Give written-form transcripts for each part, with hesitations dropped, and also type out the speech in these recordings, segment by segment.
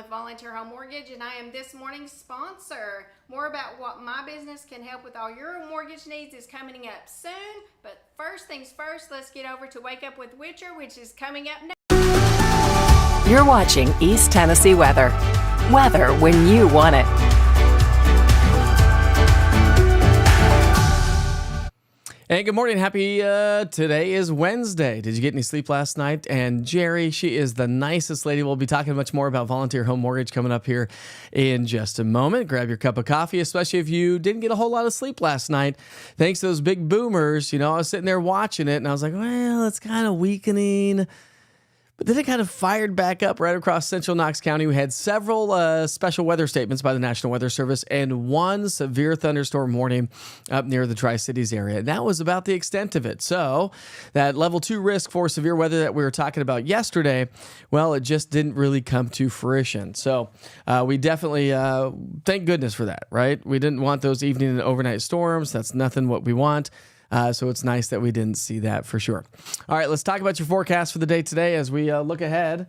with Volunteer Home Mortgage, and I am this morning's sponsor. More about what my business can help with all your mortgage needs is coming up soon. But first things first, let's get over to Wake Up with Witcher, which is coming up next. You're watching East Tennessee Weather. Weather when you want it. And good morning. Happy, today is Wednesday. Did you get any sleep last night? And Jerry, she is the nicest lady. We'll be talking much more about Volunteer Home Mortgage coming up here in just a moment. Grab your cup of coffee, especially if you didn't get a whole lot of sleep last night. Thanks to those big boomers. You know, I was sitting there watching it and I was like, well, it's kind of weakening. But then it kind of fired back up right across central Knox County. We had several special weather statements by the National Weather Service and one severe thunderstorm warning up near the Tri-Cities area. And that was about the extent of it. So that level 2 risk for severe weather that we were talking about yesterday, well, it just didn't really come to fruition. So we definitely, thank goodness for that, right? We didn't want those evening and overnight storms. That's nothing what we want. So it's nice that we didn't see that for sure. All right, let's talk about your forecast for the day today as we look ahead.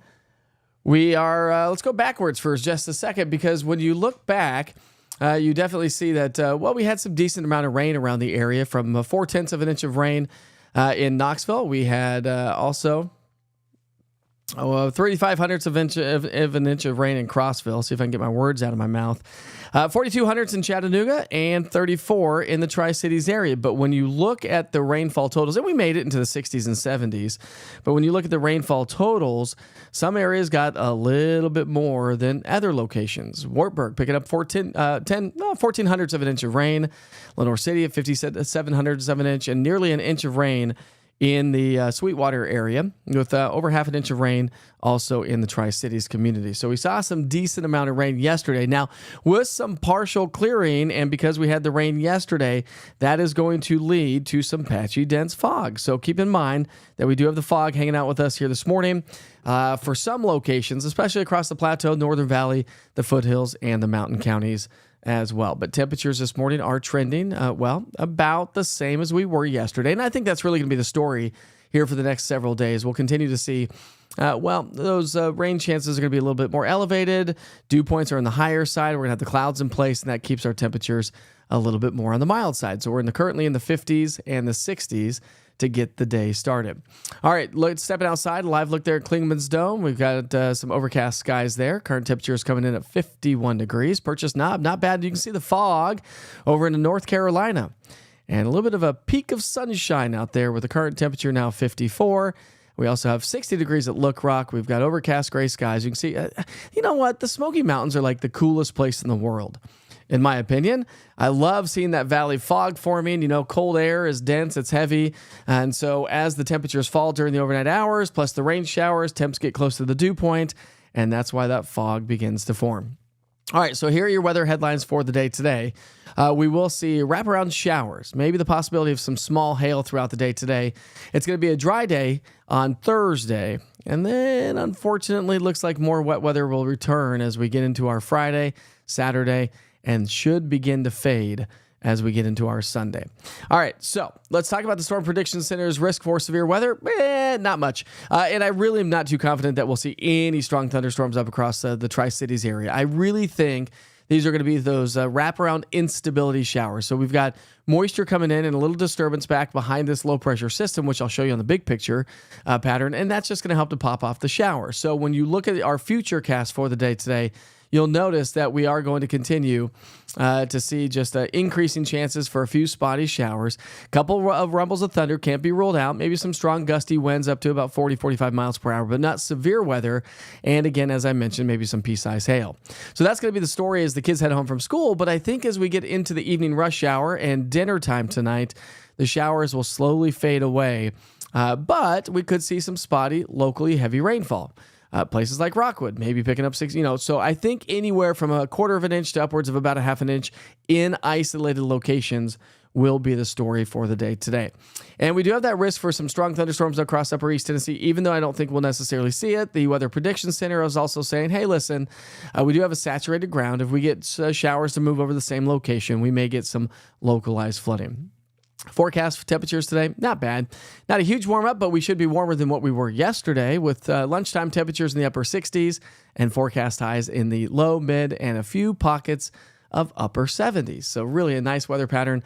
We are, let's go backwards for just a second, because when you look back, you definitely see that, we had some decent amount of rain around the area, from 0.4 of an inch of rain in Knoxville. We had also 3,500ths of an inch of rain in Crossville. See if I can get my words out of my mouth. 4,200ths in Chattanooga and 34 in the Tri-Cities area. But when you look at the rainfall totals, and we made it into the 60s and 70s, but when you look at the rainfall totals, some areas got a little bit more than other locations. Wartburg picking up 1,400ths of an inch of rain. Lenore City at 5,700ths of an inch, and nearly an inch of rain in the Sweetwater area, with over half an inch of rain also in the Tri-Cities community. So we saw some decent amount of rain yesterday. Now, with some partial clearing, and because we had the rain yesterday, that is going to lead to some patchy, dense fog. So keep in mind that we do have the fog hanging out with us here this morning for some locations, especially across the Plateau, Northern Valley, the foothills, and the mountain counties as well. But temperatures this morning are trending, about the same as we were yesterday. And I think that's really going to be the story here for the next several days. We'll continue to see, those rain chances are going to be a little bit more elevated. Dew points are on the higher side. We're going to have the clouds in place, and that keeps our temperatures a little bit more on the mild side. So we're currently in the 50s and the 60s to get the day started. All right, stepping outside, a live look there at Klingman's Dome. We've got some overcast skies there. Current temperature is coming in at 51 degrees. Purchase Knob, not bad. You can see the fog over in North Carolina. And a little bit of a peak of sunshine out there with the current temperature now 54. We also have 60 degrees at Look Rock. We've got overcast gray skies. You can see, you know what? The Smoky Mountains are like the coolest place in the world, in my opinion. I love seeing that valley fog forming. You know, cold air is dense, it's heavy. And so as the temperatures fall during the overnight hours, plus the rain showers, temps get close to the dew point, and that's why that fog begins to form. All right, so here are your weather headlines for the day today. We will see wraparound showers, maybe the possibility of some small hail throughout the day today. It's going to be a dry day on Thursday. And then, unfortunately, looks like more wet weather will return as we get into our Friday, Saturday, and should begin to fade as we get into our Sunday. All right, so let's talk about the Storm Prediction Center's risk for severe weather. Not much. And I really am not too confident that we'll see any strong thunderstorms up across the Tri-Cities area. I really think these are going to be those wraparound instability showers. So we've got moisture coming in and a little disturbance back behind this low pressure system, which I'll show you on the big picture pattern, and that's just going to help to pop off the shower. So when you look at our future cast for the day today, you'll notice that we are going to continue to see just increasing chances for a few spotty showers. A couple of rumbles of thunder can't be ruled out. Maybe some strong gusty winds up to about 40, 45 miles per hour, but not severe weather. And again, as I mentioned, maybe some pea-sized hail. So that's going to be the story as the kids head home from school. But I think as we get into the evening rush hour and dinner time tonight, the showers will slowly fade away. But we could see some spotty, locally heavy rainfall. Places like Rockwood, maybe picking up 6, so I think anywhere from a quarter of an inch to upwards of about a half an inch in isolated locations will be the story for the day today. And we do have that risk for some strong thunderstorms across upper East Tennessee, even though I don't think we'll necessarily see it. The Weather Prediction Center is also saying, hey, listen, we do have a saturated ground. If we get showers to move over the same location, we may get some localized flooding. Forecast for temperatures today, not bad. Not a huge warm up, but we should be warmer than what we were yesterday with lunchtime temperatures in the upper 60s and forecast highs in the low, mid, and a few pockets of upper 70s. So really a nice weather pattern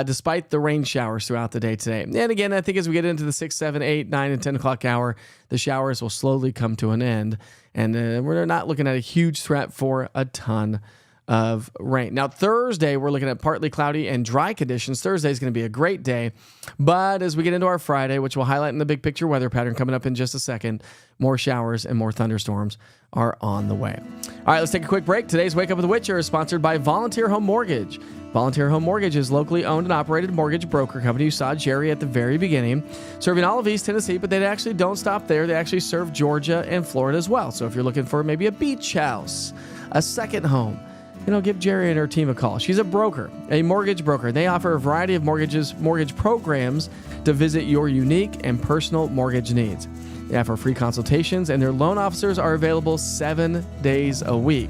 despite the rain showers throughout the day today. And again, I think as we get into the 6, 7, 8, 9, and 10 o'clock hour, the showers will slowly come to an end. And we're not looking at a huge threat for a ton of rain. Now, Thursday, we're looking at partly cloudy and dry conditions. Thursday is going to be a great day. But as we get into our Friday, which we'll highlight in the big picture weather pattern coming up in just a second, more showers and more thunderstorms are on the way. All right, let's take a quick break. Today's Wake Up with Witcher is sponsored by Volunteer Home Mortgage. Volunteer Home Mortgage is locally owned and operated mortgage broker company. You saw Jerry at the very beginning, serving all of East Tennessee, but they actually don't stop there. They actually serve Georgia and Florida as well. So if you're looking for maybe a beach house, a second home, give Jerry and her team a call. She's a broker, a mortgage broker. They offer a variety of mortgage programs to visit your unique and personal mortgage needs. They offer free consultations, and their loan officers are available 7 days a week.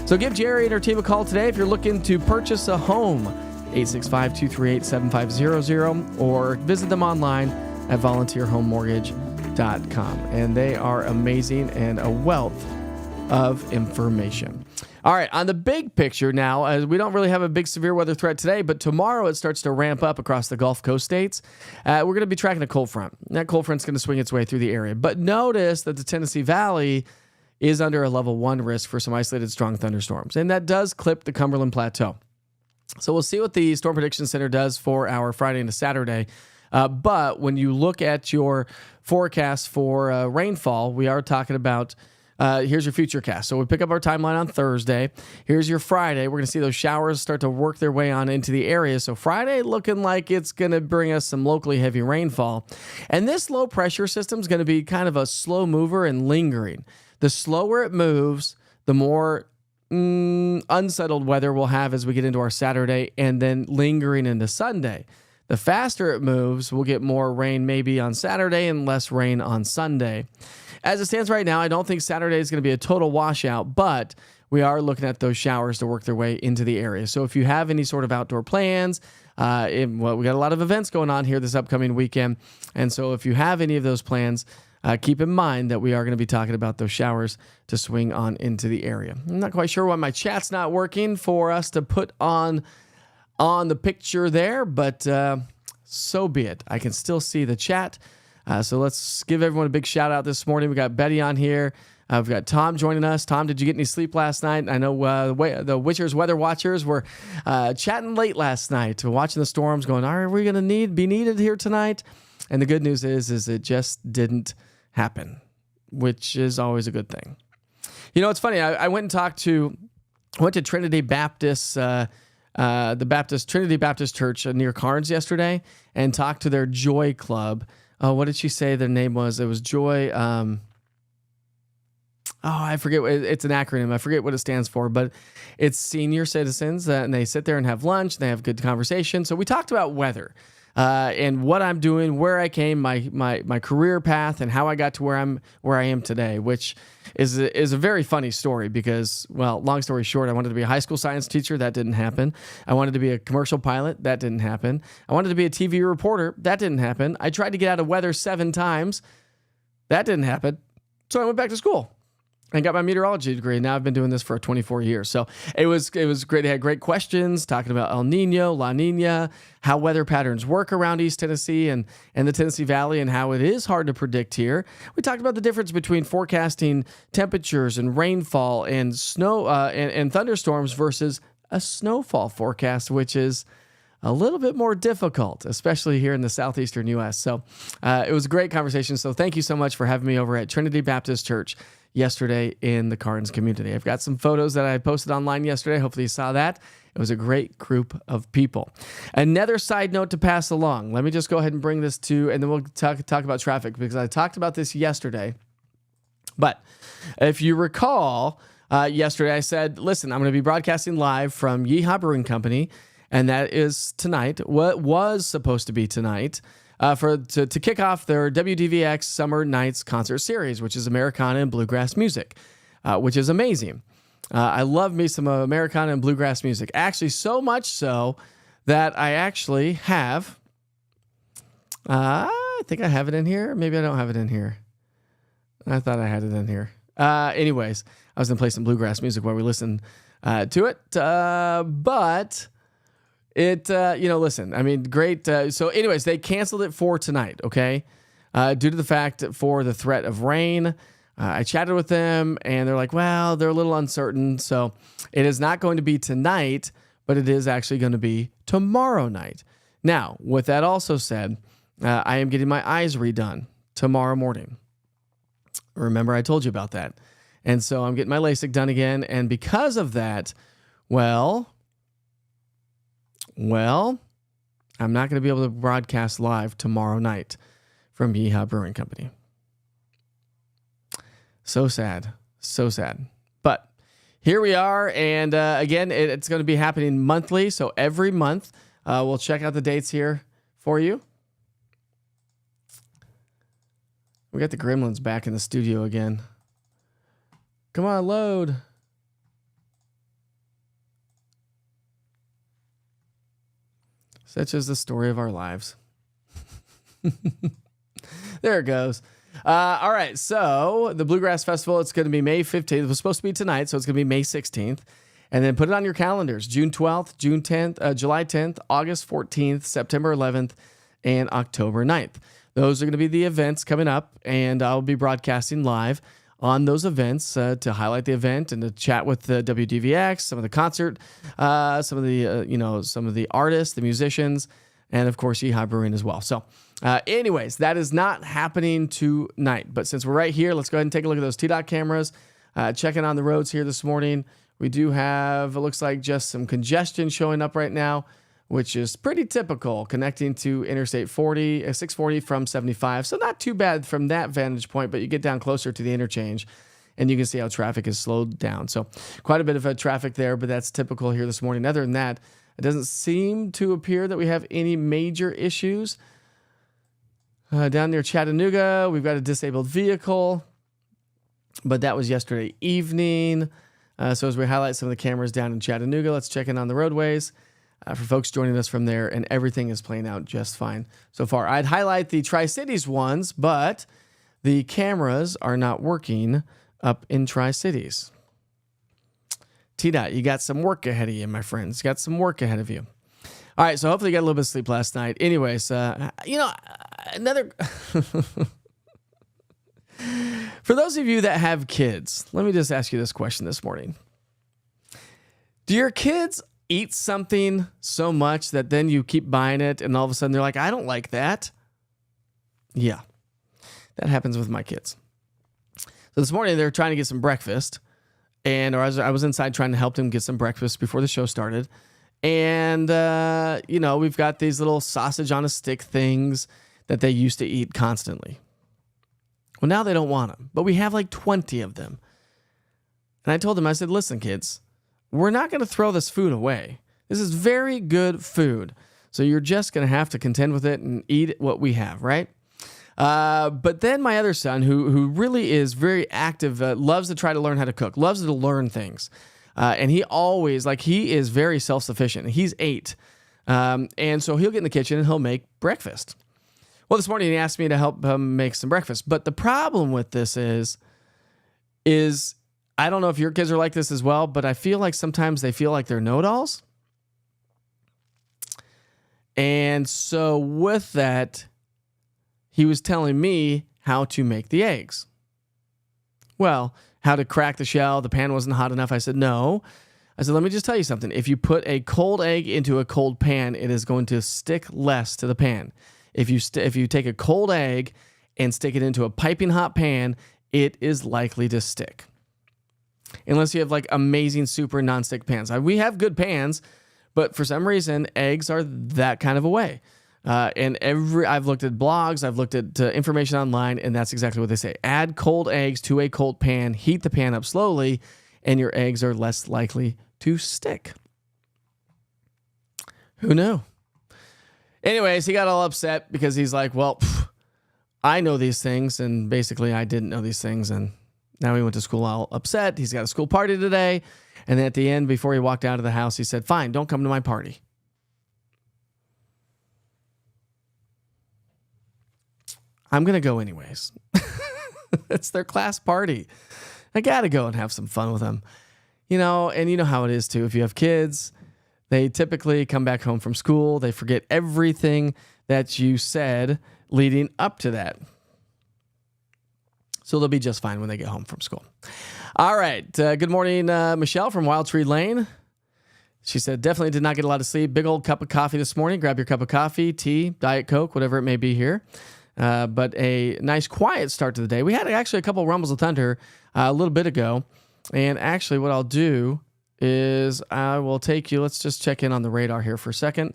So give Jerry and her team a call today if you're looking to purchase a home, 865-238-7500, or visit them online at volunteerhomemortgage.com. And they are amazing and a wealth of information. All right, on the big picture now, as we don't really have a big severe weather threat today, but tomorrow it starts to ramp up across the Gulf Coast states. We're going to be tracking a cold front. That cold front's going to swing its way through the area. But notice that the Tennessee Valley is under a level 1 risk for some isolated strong thunderstorms, and that does clip the Cumberland Plateau. So we'll see what the Storm Prediction Center does for our Friday into Saturday. But when you look at your forecast for rainfall, we are talking about here's your future cast. So we pick up our timeline on Thursday. Here's your Friday. We're going to see those showers start to work their way on into the area. So Friday looking like it's going to bring us some locally heavy rainfall. And this low pressure system is going to be kind of a slow mover and lingering. The slower it moves, the more unsettled weather we'll have as we get into our Saturday and then lingering into Sunday. The faster it moves, we'll get more rain maybe on Saturday and less rain on Sunday. As it stands right now, I don't think Saturday is going to be a total washout, but we are looking at those showers to work their way into the area. So if you have any sort of outdoor plans, we got a lot of events going on here this upcoming weekend. And so if you have any of those plans, keep in mind that we are going to be talking about those showers to swing on into the area. I'm not quite sure why my chat's not working for us to put on the picture there, but so be it. I can still see the chat. So let's give everyone a big shout out this morning. We got Betty on here. We've got Tom joining us. Tom, did you get any sleep last night? I know the Witcher's weather watchers were chatting late last night, watching the storms, going, are we going to be needed here tonight? And the good news is it just didn't happen, which is always a good thing. It's funny. I went to Trinity Baptist, the Trinity Baptist Church near Carnes yesterday, and talked to their Joy Club. What did she say their name was? It was Joy. I forget. It's an acronym. I forget what it stands for, but it's senior citizens, and they sit there and have lunch. And they have good conversation. So we talked about weather and what I'm doing, where I came, my career path, and how I got to where I am today, which is a very funny story because, well, long story short, I wanted to be a high school science teacher. That didn't happen. I wanted to be a commercial pilot. That didn't happen. I wanted to be a TV reporter. That didn't happen. I tried to get out of weather 7 times. That didn't happen. So I went back to school and got my meteorology degree. And now I've been doing this for 24 years. So it was great. They had great questions talking about El Nino, La Nina, how weather patterns work around East Tennessee and the Tennessee Valley, and how it is hard to predict here. We talked about the difference between forecasting temperatures and rainfall and snow and thunderstorms versus a snowfall forecast, which is a little bit more difficult, especially here in the southeastern U.S. So it was a great conversation. So thank you so much for having me over at Trinity Baptist Church yesterday in the Carnes community. I've got some photos that I posted online yesterday. Hopefully you saw that. It was a great group of people. Another side note to pass along. Let me just go ahead and bring this to, and then we'll talk about traffic because I talked about this yesterday. But if you recall, yesterday I said, listen, I'm going to be broadcasting live from Yeehaw Brewing Company, and that is tonight. What was supposed to be tonight to kick off their WDVX Summer Nights concert series, which is Americana and bluegrass music, which is amazing. I love me some Americana and bluegrass music. Actually, so much so that I actually have I think I have it in here. Maybe I don't have it in here. I thought I had it in here. Anyways, I was going to play some bluegrass music while we listen to it. But it, listen, I mean, great. So anyways, they canceled it for tonight, okay? Due to the fact for the threat of rain. I chatted with them and they're like, well, they're a little uncertain. So it is not going to be tonight, but it is actually going to be tomorrow night. Now, with that also said, I am getting my eyes redone tomorrow morning. Remember, I told you about that. And so I'm getting my LASIK done again. And because of that, well, I'm not going to be able to broadcast live tomorrow night from Yeehaw Brewing Company. So sad. So sad. But here we are. And again, it's going to be happening monthly. So every month, we'll check out the dates here for you. We got the gremlins back in the studio again. Come on, load. Such is the story of our lives. There it goes. All right, so the Bluegrass Festival, it's going to be May 15th. It was supposed to be tonight, so it's going to be May 16th. And then put it on your calendars. June 12th, June 10th, July 10th, August 14th, September 11th, and October 9th. Those are going to be the events coming up, and I'll be broadcasting live on those events to highlight the event and to chat with the WDVX, some of the concert, some of the artists, the musicians, and of course Yeehaw Brewing as well. So, anyways, that is not happening tonight. But since we're right here, let's go ahead and take a look at those T-Dot cameras. Checking on the roads here this morning. We do have, it looks like just some congestion showing up right now, which is pretty typical, connecting to Interstate 640 from 75. So not too bad from that vantage point, but you get down closer to the interchange and you can see how traffic is slowed down. So quite a bit of traffic there, but that's typical here this morning. Other than that, it doesn't seem to appear that we have any major issues. Down near Chattanooga, we've got a disabled vehicle, but that was yesterday evening. So as we highlight some of the cameras down in Chattanooga, let's check in on the roadways. For folks joining us from there, and everything is playing out just fine so far. I'd highlight the Tri-Cities ones, but the cameras are not working up in Tri-Cities. T-Dot, you got some work ahead of you, my friends. You got some work ahead of you. All right, so hopefully you got a little bit of sleep last night. Anyways, another... For those of you that have kids, let me just ask you this question this morning. Do your kids eat something so much that then you keep buying it and all of a sudden they're like, I don't like that? Yeah, that happens with my kids. So this morning they're trying to get some breakfast, I was inside trying to help them get some breakfast before the show started. And, we've got these little sausage on a stick things that they used to eat constantly. Well, now they don't want them, but we have like 20 of them. And I told them, I said, listen, kids, we're not going to throw this food away. This is very good food. So you're just going to have to contend with it and eat what we have, right? But then my other son, who really is very active, loves to try to learn how to cook, loves to learn things. And he always, he is very self-sufficient. He's 8. And so he'll get in the kitchen and he'll make breakfast. Well, this morning he asked me to help him make some breakfast. But the problem with this is I don't know if your kids are like this as well, but I feel like sometimes they feel like they're know-it-alls. And so with that, he was telling me how to make the eggs. Well, how to crack the shell. The pan wasn't hot enough. I said, no. I said, let me just tell you something. If you put a cold egg into a cold pan, it is going to stick less to the pan. If you take a cold egg and stick it into a piping hot pan, it is likely to stick. Unless you have amazing super nonstick pans. We have good pans, but for some reason, eggs are that kind of a way. And I've looked at blogs, I've looked at information online, and that's exactly what they say. Add cold eggs to a cold pan, heat the pan up slowly, and your eggs are less likely to stick. Who knew? Anyways, he got all upset because he's like, well, I know these things, and basically I didn't know these things, and now he went to school all upset. He's got a school party today, and then at the end, before he walked out of the house, he said, fine, don't come to my party. I'm going to go anyways. It's their class party. I got to go and have some fun with them. And you know how it is too. If you have kids, they typically come back home from school. They forget everything that you said leading up to that. So they'll be just fine when they get home from school. All right. Good morning, Michelle from Wild Tree Lane. She said, definitely did not get a lot of sleep. Big old cup of coffee this morning. Grab your cup of coffee, tea, Diet Coke, whatever it may be here. But a nice quiet start to the day. We had actually a couple rumbles of thunder a little bit ago. And actually what I'll do is I will take you, let's just check in on the radar here for a second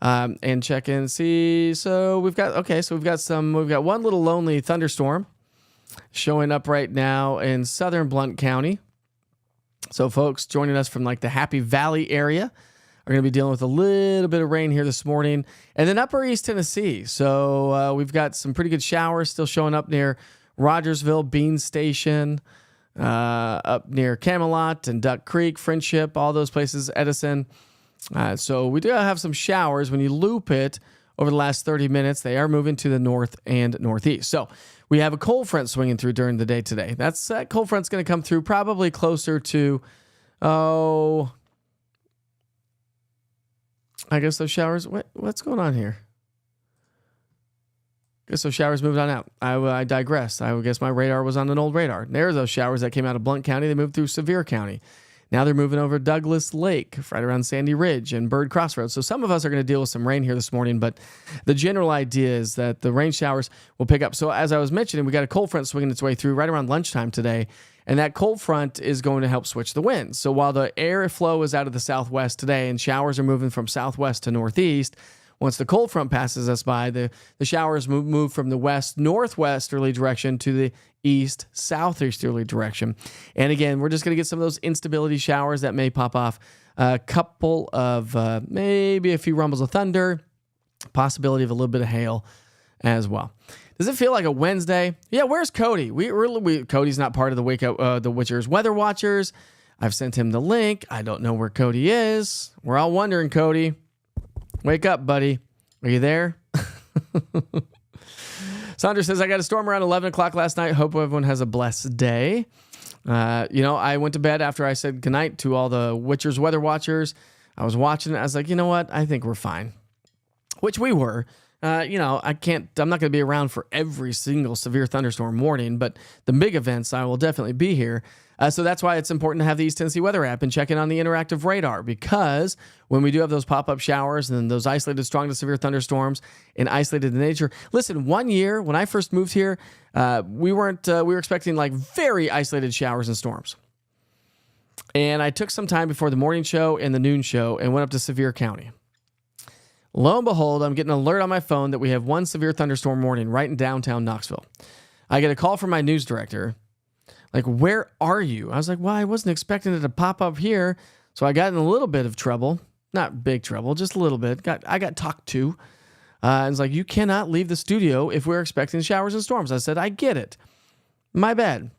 and check in, see. So we've got one little lonely thunderstorm showing up right now in southern Blount County. So folks joining us from like the Happy Valley area are going to be dealing with a little bit of rain here this morning. And then upper East Tennessee. So we've got some pretty good showers still showing up near Rogersville, Bean Station, up near Camelot and Duck Creek, Friendship, all those places, Edison. So we do have some showers. When you loop it over the last 30 minutes, they are moving to the north and northeast. So we have a cold front swinging through during the day today. That cold front's going to come through probably closer to, I guess those showers. What's going on here? I guess those showers moved on out. I digress. I guess my radar was on an old radar. There's those showers that came out of Blount County. They moved through Sevier County. Now they're moving over Douglas Lake, right around Sandy Ridge and Bird Crossroads. So some of us are going to deal with some rain here this morning, but the general idea is that the rain showers will pick up. So as I was mentioning, we got a cold front swinging its way through right around lunchtime today, and that cold front is going to help switch the winds. So while the airflow is out of the southwest today and showers are moving from southwest to northeast, once the cold front passes us by, the showers move from the west-northwesterly direction to the east-southeasterly direction. And again, we're just going to get some of those instability showers that may pop off. A couple of maybe a few rumbles of thunder, possibility of a little bit of hail as well. Does it feel like a Wednesday? Yeah, where's Cody? Cody's not part of the Wake Up the Witcher's Weather Watchers. I've sent him the link. I don't know where Cody is. We're all wondering, Cody. Wake up, buddy. Are you there? Sandra says, I got a storm around 11 o'clock last night. Hope everyone has a blessed day. I went to bed after I said goodnight to all the Witcher's Weather Watchers. I was watching it. I was like, you know what? I think we're fine. Which we were. I'm not going to be around for every single severe thunderstorm warning, but the big events, I will definitely be here. So that's why it's important to have the East Tennessee Weather app and check in on the interactive radar, because when we do have those pop-up showers and those isolated strong to severe thunderstorms and isolated in nature. Listen, one year when I first moved here, we were expecting like very isolated showers and storms. And I took some time before the morning show and the noon show and went up to Sevier County. Lo and behold, I'm getting an alert on my phone that we have one severe thunderstorm warning right in downtown Knoxville. I get a call from my news director. Like, where are you? I was like, well, I wasn't expecting it to pop up here. So I got in a little bit of trouble. Not big trouble, just a little bit. I got talked to. And it's like, you cannot leave the studio if we're expecting showers and storms. I said, I get it. My bad.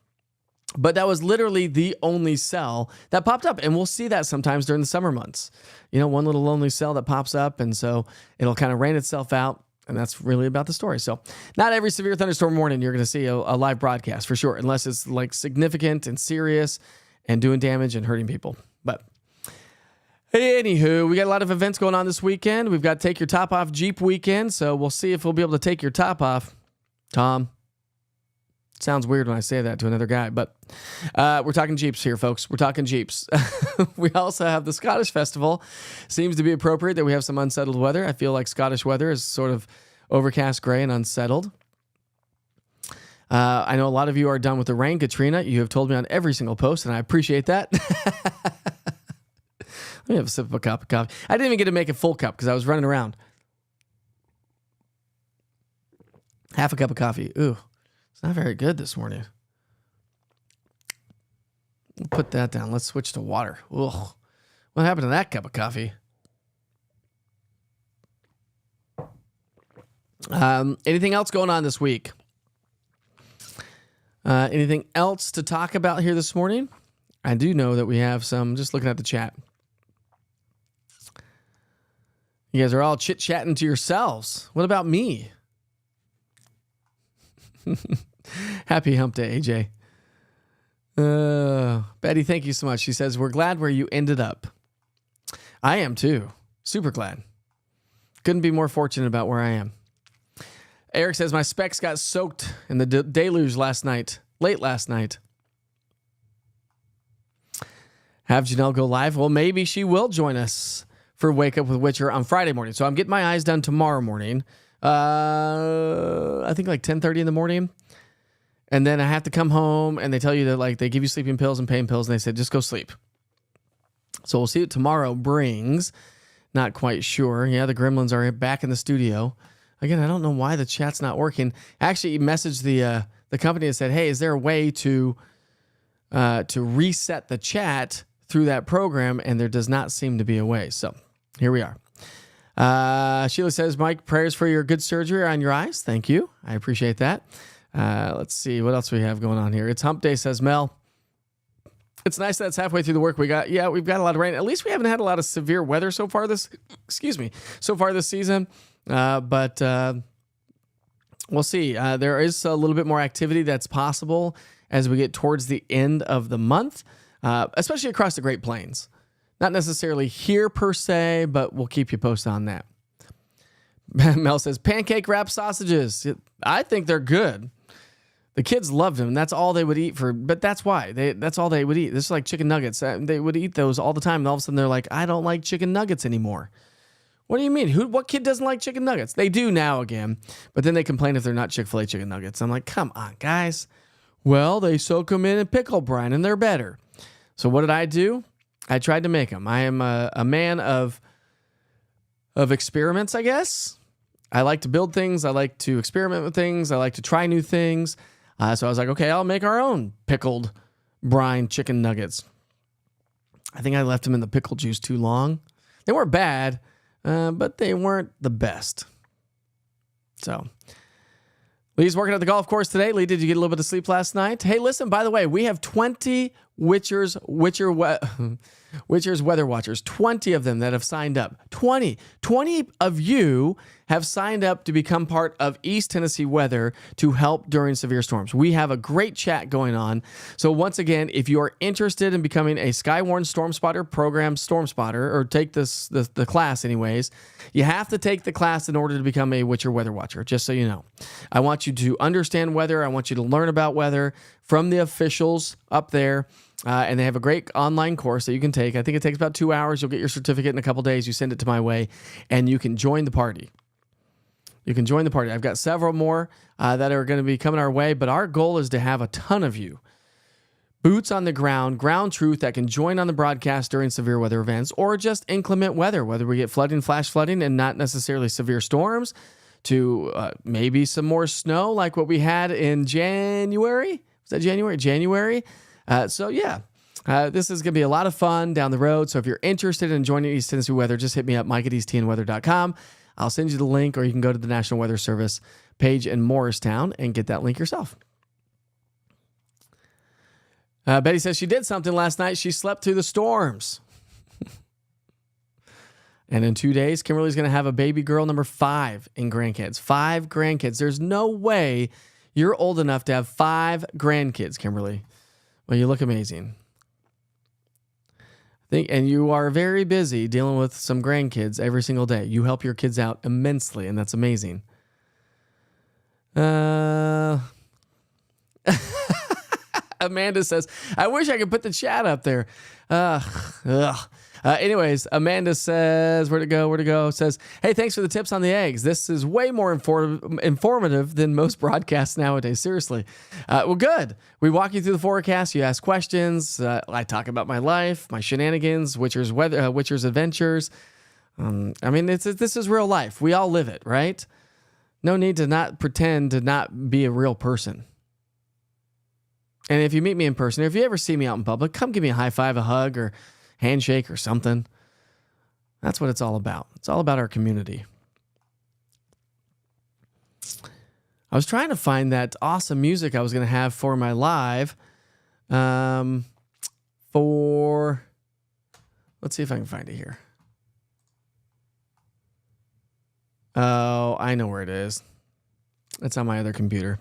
But that was literally the only cell that popped up. And we'll see that sometimes during the summer months. One little lonely cell that pops up. And so it'll kind of rain itself out. And that's really about the story. So not every severe thunderstorm warning you're going to see a live broadcast for sure, unless it's like significant and serious and doing damage and hurting people. But anywho, we got a lot of events going on this weekend. We've got Take Your Top Off Jeep weekend. So we'll see if we'll be able to take your top off. Tom. Sounds weird when I say that to another guy, but we're talking Jeeps here, folks. We're talking Jeeps. We also have the Scottish Festival. Seems to be appropriate that we have some unsettled weather. I feel like Scottish weather is sort of overcast, gray, and unsettled. I know a lot of you are done with the rain, Katrina. You have told me on every single post, and I appreciate that. Let me have a sip of a cup of coffee. I didn't even get to make a full cup because I was running around. Half a cup of coffee. Ooh. It's not very good this morning. We'll put that down. Let's switch to water. Ugh. What happened to that cup of coffee? Anything else going on this week? Anything else to talk about here this morning? I do know that we have some, just looking at the chat. You guys are all chit-chatting to yourselves. What about me? Happy hump day, AJ. Betty, thank you so much. She says, we're glad where you ended up. I am too. Super glad. Couldn't be more fortunate about where I am. Eric says, my specs got soaked in the deluge late last night. Have Janelle go live? Well, maybe she will join us for Wake Up with Witcher on Friday morning. So I'm getting my eyes done tomorrow morning. I think like 10:30 in the morning. And then I have to come home and they tell you that like they give you sleeping pills and pain pills and they said, just go sleep. So we'll see what tomorrow brings. Not quite sure. Yeah, the gremlins are back in the studio. Again, I don't know why the chat's not working. Actually, he messaged the company and said, hey, is there a way to reset the chat through that program? And there does not seem to be a way. So here we are. Sheila says, Mike, prayers for your good surgery on your eyes. Thank you. I appreciate that. Let's see what else we have going on here. It's hump day, says Mel. It's nice that it's halfway through the work. We've got a lot of rain. At least we haven't had a lot of severe weather so far this season. But we'll see. There is a little bit more activity that's possible as we get towards the end of the month, especially across the Great Plains. Not necessarily here per se, but we'll keep you posted on that. Mel says, pancake wrapped sausages. I think they're good. The kids loved them. And that's all they would eat but that's why. That's all they would eat. This is like chicken nuggets. They would eat those all the time. And all of a sudden they're like, I don't like chicken nuggets anymore. What do you mean? What kid doesn't like chicken nuggets? They do now again. But then they complain if they're not Chick-fil-A chicken nuggets. I'm like, come on, guys. Well, they soak them in pickle brine and they're better. So what did I do? I tried to make them. I am a man of experiments, I guess. I like to build things. I like to experiment with things. I like to try new things. So I was like, okay, I'll make our own pickled brine chicken nuggets. I think I left them in the pickle juice too long. They weren't bad, but they weren't the best. So Lee's working at the golf course today. Lee, did you get a little bit of sleep last night? Hey, listen, by the way, we have 20 Witcher's Weather Watchers, 20 of them that have signed up. 20 of you have signed up to become part of East Tennessee Weather to help during severe storms. We have a great chat going on. So once again, if you are interested in becoming a Skywarn Storm Spotter program Storm Spotter, or take the class anyways, you have to take the class in order to become a Witcher Weather Watcher, just so you know. I want you to understand weather. I want you to learn about weather from the officials up there. And they have a great online course that you can take. I think it takes about 2 hours. You'll get your certificate in a couple days. You send it to my way, and you can join the party. I've got several more that are going to be coming our way, but our goal is to have a ton of you. Boots on the ground truth that can join on the broadcast during severe weather events or just inclement weather, whether we get flooding, flash flooding, and not necessarily severe storms, to maybe some more snow like what we had in January. Was that January? January. So this is going to be a lot of fun down the road. So if you're interested in joining East Tennessee Weather, just hit me up, Mike at easttnweather.com. I'll send you the link, or you can go to the National Weather Service page in Morristown and get that link yourself. Betty says she did something last night. She slept through the storms. And in 2 days, Kimberly's going to have a baby girl number 5 in grandkids. 5 grandkids. There's no way you're old enough to have 5 grandkids, Kimberly. Well, you look amazing. And you are very busy dealing with some grandkids every single day. You help your kids out immensely, and that's amazing. Amanda says, I wish I could put the chat up there. Anyways, Amanda says, where'd it go? Says, hey, thanks for the tips on the eggs. This is way more informative than most broadcasts nowadays. Seriously. Well, good. We walk you through the forecast. You ask questions. I talk about my life, my shenanigans, Witcher's adventures. This is real life. We all live it, right? No need to not pretend to not be a real person. And if you meet me in person, or if you ever see me out in public, come give me a high five, a hug, or handshake or something. That's what it's all about. It's all about our community. I was trying to find that awesome music I was going to have for my live. Let's see if I can find it here. Oh, I know where it is. It's on my other computer.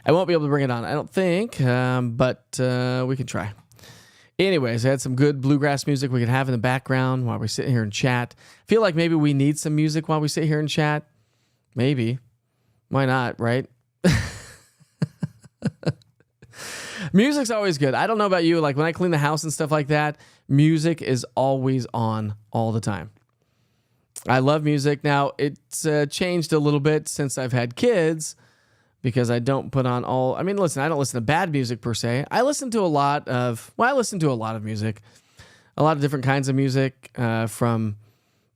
I won't be able to bring it on, I don't think, but we can try. Anyways, I had some good bluegrass music we could have in the background while we sit here and chat. Feel like maybe we need some music while we sit here and chat. Maybe. Why not, right? Music's always good. I don't know about you. Like when I clean the house and stuff like that, music is always on all the time. I love music. Now, it's changed a little bit since I've had kids because I don't put on all... I mean, listen, I don't listen to bad music per se. I listen to a lot of music. A lot of different kinds of music, from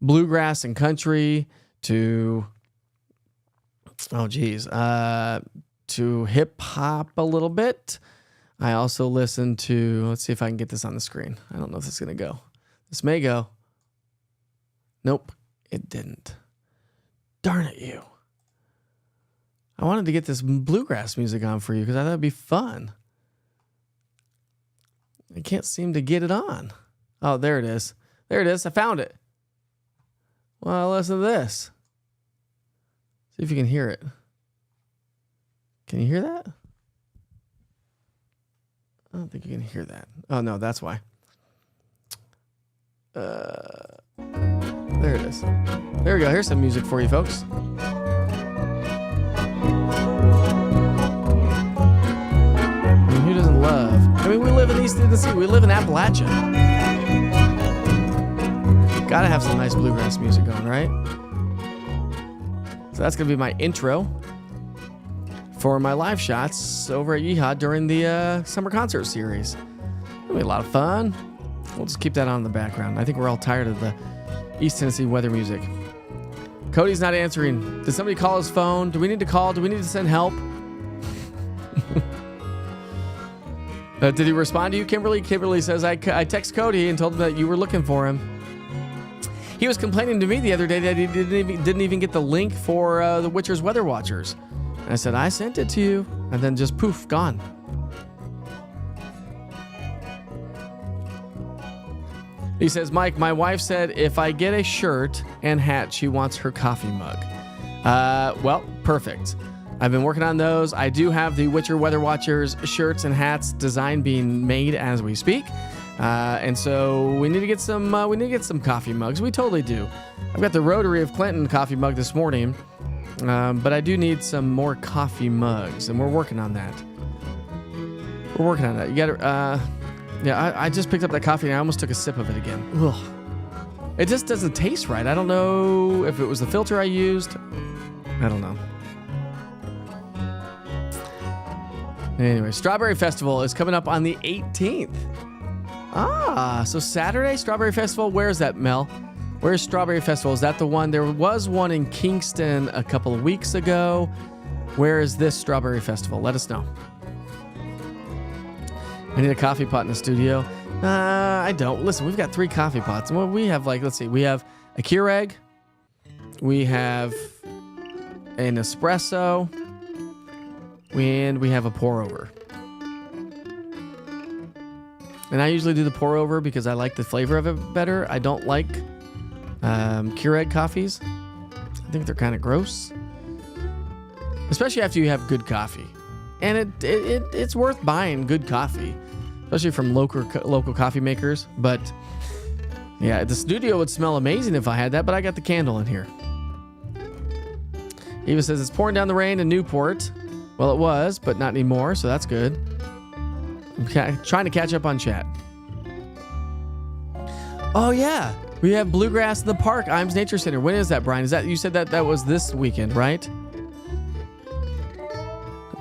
bluegrass and country to... to hip-hop a little bit. I also listen to... Let's see if I can get this on the screen. I don't know if this is going to go. This may go. Nope, it didn't. Darn it, you. I wanted to get this bluegrass music on for you because I thought it'd be fun. I can't seem to get it on. Oh, there it is. There it is. I found it. Well, listen to this. See if you can hear it. Can you hear that? I don't think you can hear that. Oh, no, that's why. There it is. There we go. Here's some music for you, folks. Who doesn't love? I mean, we live in East Tennessee. We live in Appalachia. Gotta have some nice bluegrass music going, right? So that's gonna be my intro for my live shots over at Yeehaw during the summer concert series. It'll be a lot of fun. We'll just keep that on in the background. I think we're all tired of the East Tennessee weather music. Cody's not answering. Did somebody call his phone? Do we need to call? Do we need to send help? Did he respond to you, Kimberly? Kimberly says, I text Cody and told him that you were looking for him. He was complaining to me the other day that he didn't even get the link for the Witcher's Weather Watchers. And I said, I sent it to you. And then just poof, gone. He says, Mike, my wife said if I get a shirt and hat, she wants her coffee mug. Well, perfect. I've been working on those. I do have the Witcher Weather Watchers shirts and hats design being made as we speak. And so we need to get some coffee mugs. We totally do. I've got the Rotary of Clinton coffee mug this morning. But I do need some more coffee mugs, and we're working on that. You got to, I just picked up that coffee and I almost took a sip of it again. Ugh. It just doesn't taste right. I don't know if it was the filter I used. I don't know. Anyway, Strawberry Festival is coming up on the 18th. So Saturday, Strawberry Festival. Where's that, Mel? Where's Strawberry Festival? Is that the one? There was one in Kingston a couple of weeks ago. Where is this Strawberry Festival? Let us know. I need a coffee pot in the studio. I don't. Listen, we've got 3 coffee pots. Well, we have we have a Keurig. We have an espresso. And we have a pour over. And I usually do the pour over because I like the flavor of it better. I don't like Keurig coffees. I think they're kind of gross. Especially after you have good coffee. And it's worth buying good coffee. Especially from local coffee makers. But yeah, the studio would smell amazing if I had that, but I got the candle in here. Eva says it's pouring down the rain in Newport. Well, it was, but not anymore, so that's good. I'm trying to catch up on chat. Oh, yeah. We have Bluegrass in the Park, Imes Nature Center. When is that, Brian? You said that was this weekend, right?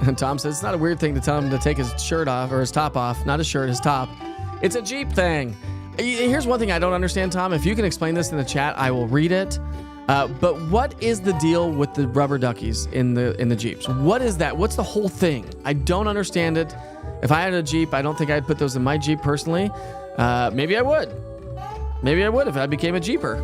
And Tom says it's not a weird thing to tell him to take his shirt off, or his top off. Not his shirt, his top. It's a Jeep thing. Here's one thing I don't understand, Tom. If you can explain this in the chat, I will read it. But what is the deal with the rubber duckies in the Jeeps? What is that? What's the whole thing? I don't understand it. If I had a Jeep, I don't think I'd put those in my Jeep personally. Maybe I would. Maybe I would if I became a Jeeper.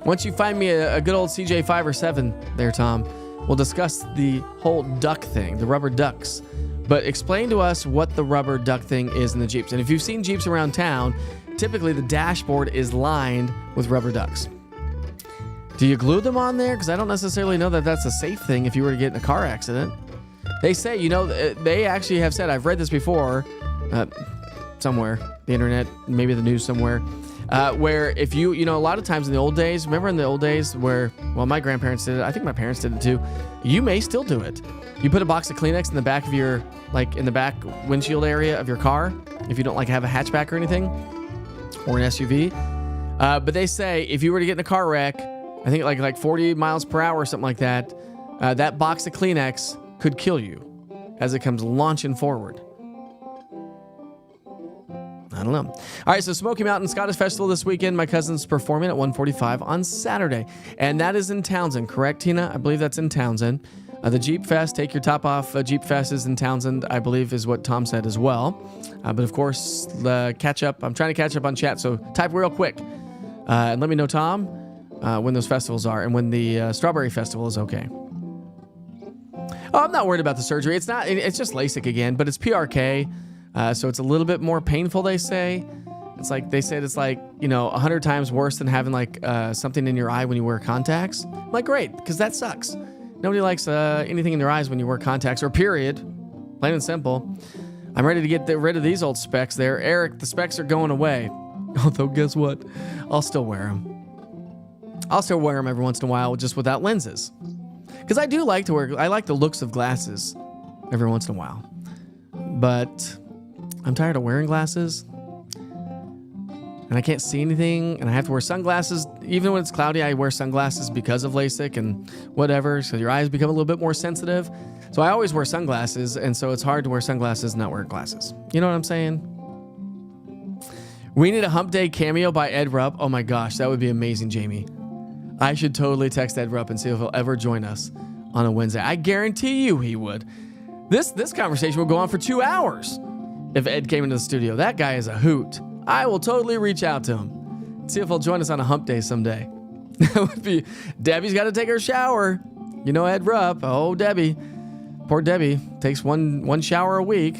Once you find me a good old CJ 5 or 7 there, Tom, we'll discuss the whole duck thing, the rubber ducks. But explain to us what the rubber duck thing is in the Jeeps. And if you've seen Jeeps around town, typically the dashboard is lined with rubber ducks. Do you glue them on there? Because I don't necessarily know that that's a safe thing if you were to get in a car accident. They say, they actually have said, I've read this before, somewhere, the internet, maybe the news somewhere, where if you, a lot of times in the old days, remember in the old days where, well, my grandparents did it, I think my parents did it too, you may still do it. You put a box of Kleenex in the back of your, in the back windshield area of your car, if you don't have a hatchback or anything, or an SUV. But they say if you were to get in a car wreck, I think like 40 miles per hour or something like that, that box of Kleenex could kill you as it comes launching forward. I don't know. All right, so Smoky Mountain Scottish Festival this weekend. My cousin's performing at 1:45 on Saturday. And that is in Townsend, correct, Tina? I believe that's in Townsend. The Jeep Fest, Take Your Top Off Jeep Fest is in Townsend, I believe is what Tom said as well. But of course, catch up. I'm trying to catch up on chat, so type real quick. And let me know, Tom, when those festivals are and when the Strawberry Festival is okay. Oh, I'm not worried about the surgery. It's just LASIK again, but it's PRK. So it's a little bit more painful, they say. They said it's 100 times worse than having something in your eye when you wear contacts. I'm like, great, because that sucks. Nobody likes anything in their eyes when you wear contacts, or period. Plain and simple. I'm ready to get rid of these old specs there. Eric, the specs are going away. Although, guess what? I'll still wear them. I'll still wear them every once in a while, just without lenses. Because I do like to wear, I like the looks of glasses every once in a while. But I'm tired of wearing glasses. And I can't see anything, and I have to wear sunglasses. Even when it's cloudy, I wear sunglasses because of LASIK and whatever, so your eyes become a little bit more sensitive. So I always wear sunglasses, and so it's hard to wear sunglasses and not wear glasses. You know what I'm saying? We need a Hump Day cameo by Ed Rupp. Oh my gosh, that would be amazing, Jamie. I should totally text Ed Rupp and see if he'll ever join us on a Wednesday. I guarantee you he would. This conversation would go on for 2 hours if Ed came into the studio. That guy is a hoot. I will totally reach out to him. See if he'll join us on a hump day someday. That would be... Debbie's got to take her shower. Ed Rupp. Oh, Debbie. Poor Debbie. Takes one shower a week.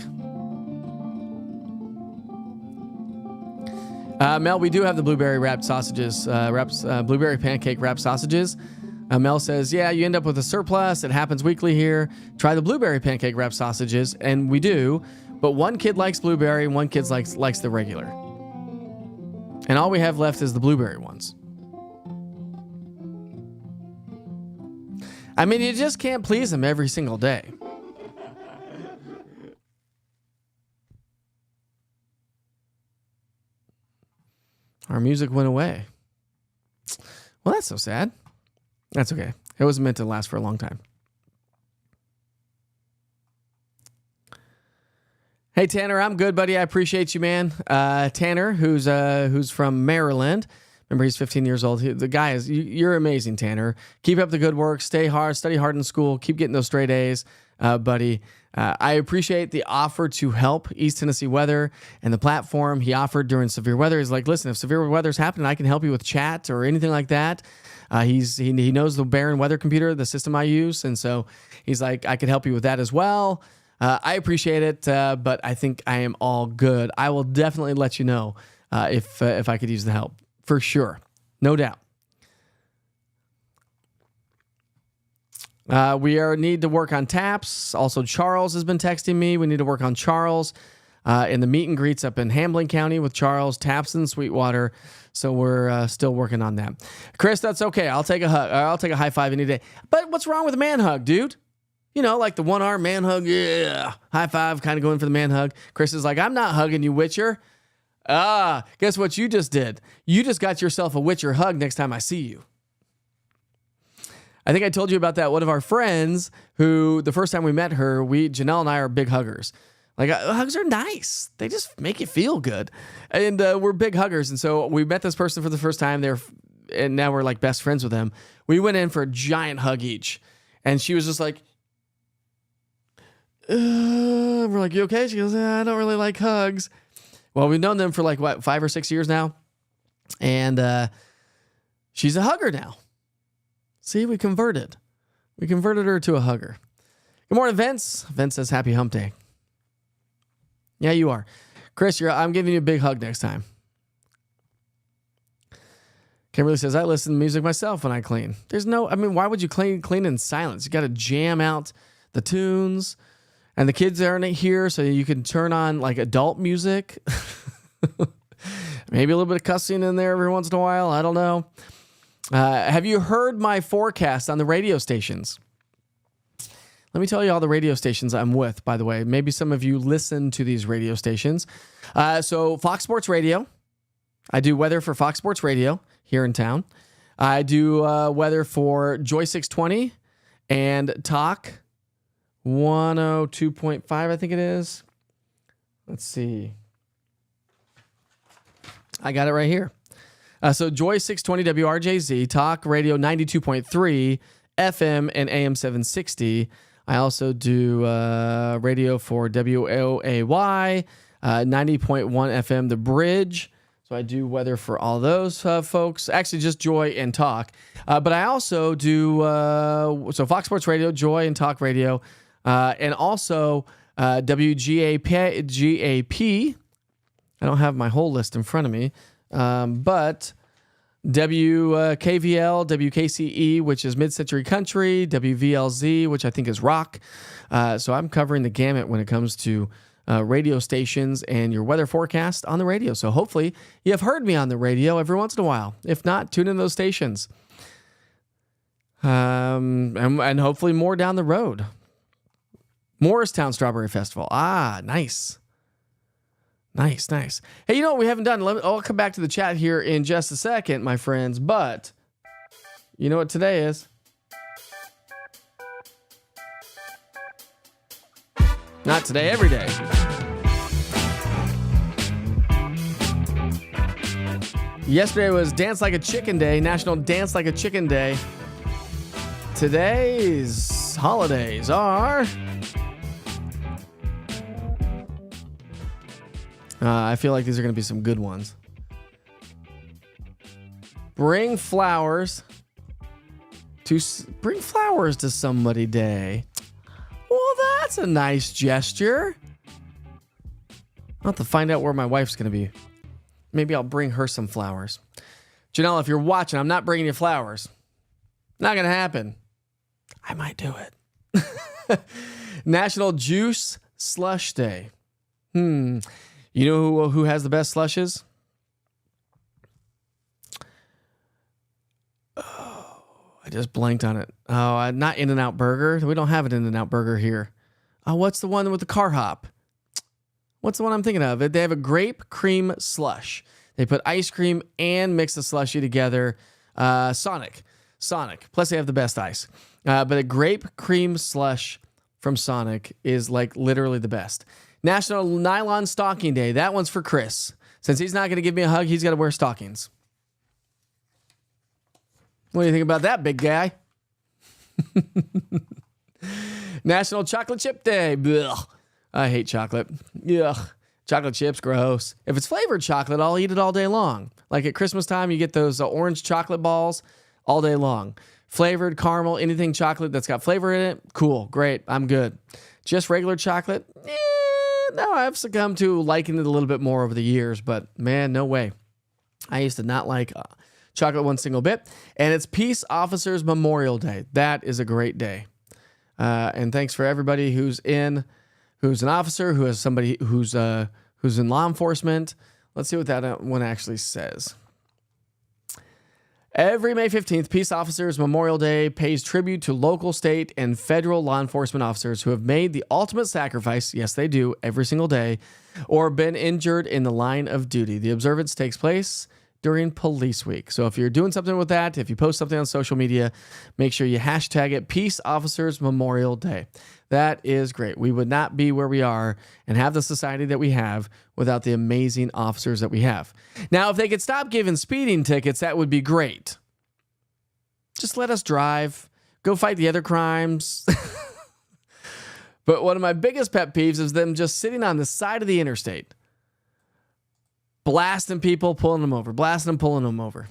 Mel, we do have the blueberry wrapped sausages. Blueberry pancake wrapped sausages. Mel says, yeah, you end up with a surplus. It happens weekly here. Try the blueberry pancake wrapped sausages. And we do. But one kid likes blueberry and one kid likes the regular. And all we have left is the blueberry ones. I mean, you just can't please them every single day. Our music went away. Well, that's so sad. That's okay. It wasn't meant to last for a long time. Hey, Tanner, I'm good, buddy. I appreciate you, man. Tanner, who's from Maryland. Remember, he's 15 years old. The guy is, you're amazing, Tanner. Keep up the good work. Stay hard. Study hard in school. Keep getting those straight A's, buddy. I appreciate the offer to help East Tennessee Weather and the platform he offered during severe weather. He's like, listen, if severe weather's happening, I can help you with chat or anything like that. He knows the Barron weather computer, the system I use. And so he's like, I can help you with that as well. I appreciate it, but I think I am all good. I will definitely let you know if I could use the help. For sure. No doubt. We need to work on taps. Also, Charles has been texting me. We need to work on Charles in the meet and greets up in Hambling County with Charles, taps in Sweetwater. So we're still working on that. Chris, that's okay. I'll take a hug. I'll take a high five any day. But what's wrong with a man hug, dude? Like the one-arm man hug, yeah, high five, kind of going for the man hug. Chris is like, I'm not hugging you, Witcher. Guess what you just did? You just got yourself a Witcher hug next time I see you. I think I told you about that. One of our friends who, the first time we met her, Janelle and I are big huggers. Hugs are nice. They just make you feel good. And we're big huggers. And so we met this person for the first time there, and now we're like best friends with them. We went in for a giant hug each. And she was just like, we're like, you okay? She goes, I don't really like hugs. Well, we've known them for 5 or 6 years now. And she's a hugger now. See, we converted. We converted her to a hugger. Good morning, Vince. Vince says, happy hump day. Yeah, you are. Chris, I'm giving you a big hug next time. Kimberly says, I listen to music myself when I clean. Why would you clean in silence? You got to jam out the tunes, and the kids aren't here, so you can turn on like adult music. Maybe a little bit of cussing in there every once in a while. I don't know. Have you heard my forecast on the radio stations? Let me tell you all the radio stations I'm with, by the way. Maybe some of you listen to these radio stations. So Fox Sports Radio. I do weather for Fox Sports Radio here in town. I do weather for Joy 620 and Talk 102.5, I think it is. Let's see. I got it right here. So Joy 620 WRJZ, Talk Radio 92.3, FM and AM 760. I also do radio for WOAY, 90.1 FM, The Bridge. So I do weather for all those folks. Actually, just Joy and Talk. But I also do, so Fox Sports Radio, Joy and Talk Radio, and also WGAP. I don't have my whole list in front of me, but WKVL, WKCE, which is mid-century country, WVLZ, which I think is rock. So I'm covering the gamut when it comes to radio stations and your weather forecast on the radio. So hopefully you have heard me on the radio every once in a while. If not, tune in those stations. And hopefully more down the road. Morristown Strawberry Festival. Ah, nice. Nice, nice. Hey, you know what we haven't done? I'll come back to the chat here in just a second, my friends. But you know what today is? Not today, every day. Yesterday was Dance Like a Chicken Day, National Dance Like a Chicken Day. Today's holidays are... I feel like these are going to be some good ones. Bring flowers to somebody day. Well, that's a nice gesture. I'll have to find out where my wife's going to be. Maybe I'll bring her some flowers. Janelle, if you're watching, I'm not bringing you flowers. Not going to happen. I might do it. National Juice Slush Day. You know who has the best slushes? Oh, I just blanked on it. Oh, not In-N-Out Burger. We don't have an In-N-Out Burger here. Oh, what's the one with the car hop? What's the one I'm thinking of? They have a grape cream slush. They put ice cream and mix the slushy together. Sonic. Plus they have the best ice. But a grape cream slush from Sonic is like literally the best. National Nylon Stocking Day. That one's for Chris. Since he's not going to give me a hug, he's got to wear stockings. What do you think about that, big guy? National Chocolate Chip Day. Blech. I hate chocolate. Ugh. Chocolate chips, gross. If it's flavored chocolate, I'll eat it all day long. Like at Christmas time, you get those orange chocolate balls all day long. Flavored caramel, anything chocolate that's got flavor in it, cool, great, I'm good. Just regular chocolate, no, I've succumbed to liking it a little bit more over the years, but man, no way. I used to not like chocolate one single bit. And it's Peace Officers Memorial Day. That is a great day. And thanks for everybody who's an officer, who has somebody who's in law enforcement. Let's see what that one actually says. Every May 15th, Peace Officers Memorial Day pays tribute to local, state, and federal law enforcement officers who have made the ultimate sacrifice, yes they do, every single day, or been injured in the line of duty. The observance takes place during Police Week. So if you're doing something with that, if you post something on social media, make sure you hashtag it Peace Officers Memorial Day. That is great. We would not be where we are and have the society that we have without the amazing officers that we have. Now, if they could stop giving speeding tickets, that would be great. Just let us drive. Go fight the other crimes. But one of my biggest pet peeves is them just sitting on the side of the interstate, blasting people, pulling them over, blasting them, pulling them over.